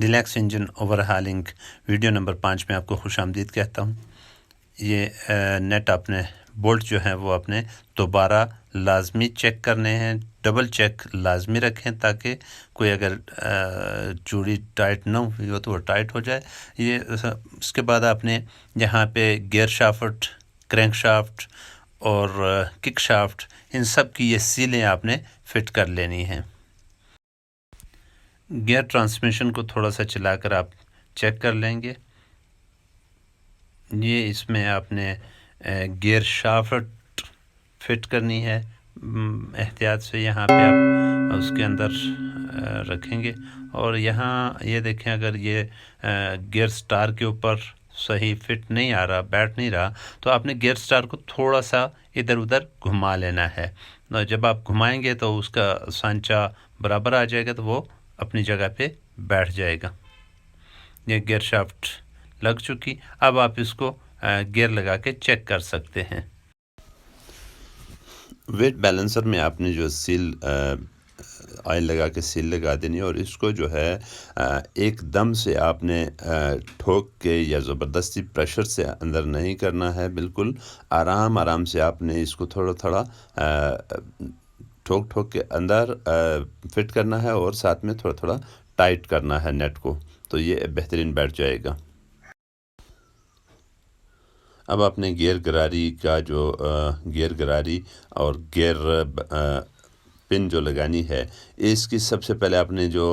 Deluxe engine over hauling video number 5 میں آپ کو خوش آمدید کہتا ہوں۔ یہ نیٹ اپنے بولٹ جو ہیں وہ اپنے دوبارہ لازمی چیک کرنے ہیں، ڈبل چیک لازمی رکھیں تاکہ کوئی اگر چوڑی ٹائٹ نہ ہوئی ہو تو وہ ٹائٹ ہو جائے۔ یہ اس کے بعد آپ نے یہاں پہ گیئر شافٹ، کرینک شافٹ اور کک شافٹ، ان سب کی یہ سیلیں آپ نے فٹ کر لینی ہیں۔ گیئر ٹرانسمیشن کو تھوڑا سا چلا کر آپ چیک کر لیں گے۔ یہ اس میں آپ نے گیئر شافٹ فٹ کرنی ہے، احتیاط سے یہاں پہ آپ اس کے اندر رکھیں گے، اور یہاں یہ دیکھیں اگر یہ گیئر سٹار کے اوپر صحیح فٹ نہیں آ رہا، بیٹھ نہیں رہا، تو آپ نے گیئر سٹار کو تھوڑا سا ادھر ادھر گھما لینا ہے۔ جب آپ گھمائیں گے تو اس کا سانچہ برابر آ جائے گا تو وہ اپنی جگہ پہ بیٹھ جائے گا۔ یہ گیئر شافٹ لگ چکی، اب آپ اس کو گیئر لگا کے چیک کر سکتے ہیں۔ ویٹ بیلنسر میں آپ نے جو سیل آئل لگا کے سیل لگا دینی، اور اس کو جو ہے ایک دم سے آپ نے ٹھوک کے یا زبردستی پریشر سے اندر نہیں کرنا ہے، بالکل آرام آرام سے آپ نے اس کو تھوڑا تھوڑا ٹھوک ٹھوک کے اندر فٹ کرنا ہے، اور ساتھ میں تھوڑا تھوڑا ٹائٹ کرنا ہے نیٹ کو، تو یہ بہترین بیٹھ جائے گا۔ اب آپ نے گیئر گراری کا جو گیئر گراری اور گیئر پن جو لگانی ہے، اس کی سب سے پہلے آپ نے جو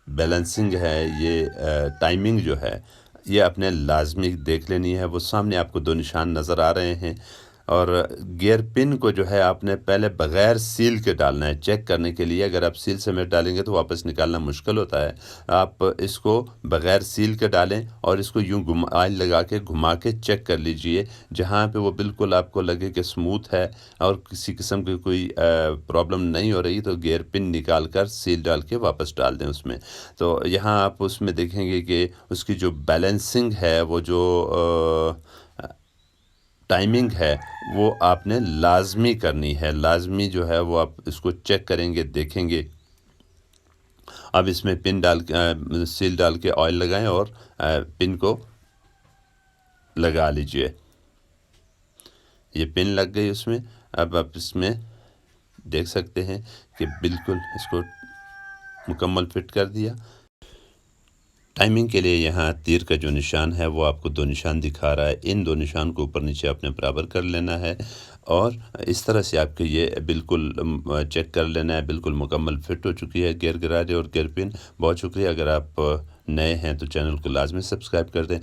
بیلنسنگ ہے، یہ ٹائمنگ جو ہے، یہ اپنے لازمی دیکھ لینی ہے۔ وہ سامنے آپ کو دو نشان نظر آ رہے ہیں، اور گیئر پن کو جو ہے آپ نے پہلے بغیر سیل کے ڈالنا ہے چیک کرنے کے لیے۔ اگر آپ سیل سمیت ڈالیں گے تو واپس نکالنا مشکل ہوتا ہے۔ آپ اس کو بغیر سیل کے ڈالیں اور اس کو یوں آئل لگا کے گھما کے چیک کر لیجئے، جہاں پہ وہ بالکل آپ کو لگے کہ سموتھ ہے اور کسی قسم کی کوئی پرابلم نہیں ہو رہی، تو گیئر پن نکال کر سیل ڈال کے واپس ڈال دیں اس میں۔ تو یہاں آپ اس میں دیکھیں گے کہ اس کی جو بیلنسنگ ہے، وہ جو ٹائمنگ ہے، وہ آپ نے لازمی کرنی ہے، لازمی جو ہے وہ آپ اس کو چیک کریں گے، دیکھیں گے۔ اب اس میں پن ڈال کے سیل ڈال کے آئل لگائیں اور پن کو لگا لیجئے۔ یہ پن لگ گئی اس میں۔ اب آپ اس میں دیکھ سکتے ہیں کہ بالکل اس کو مکمل فٹ کر دیا۔ ٹائمنگ کے لیے یہاں تیر کا جو نشان ہے وہ آپ کو دو نشان دکھا رہا ہے، ان دو نشان کو اوپر نیچے آپ نے برابر کر لینا ہے، اور اس طرح سے آپ کے یہ بالکل چیک کر لینا ہے، بالکل مکمل فٹ ہو چکی ہے گیئر گراری اور گیئر پن۔ بہت شکریہ۔ اگر آپ نئے ہیں تو چینل کو لازمی سبسکرائب کر دیں۔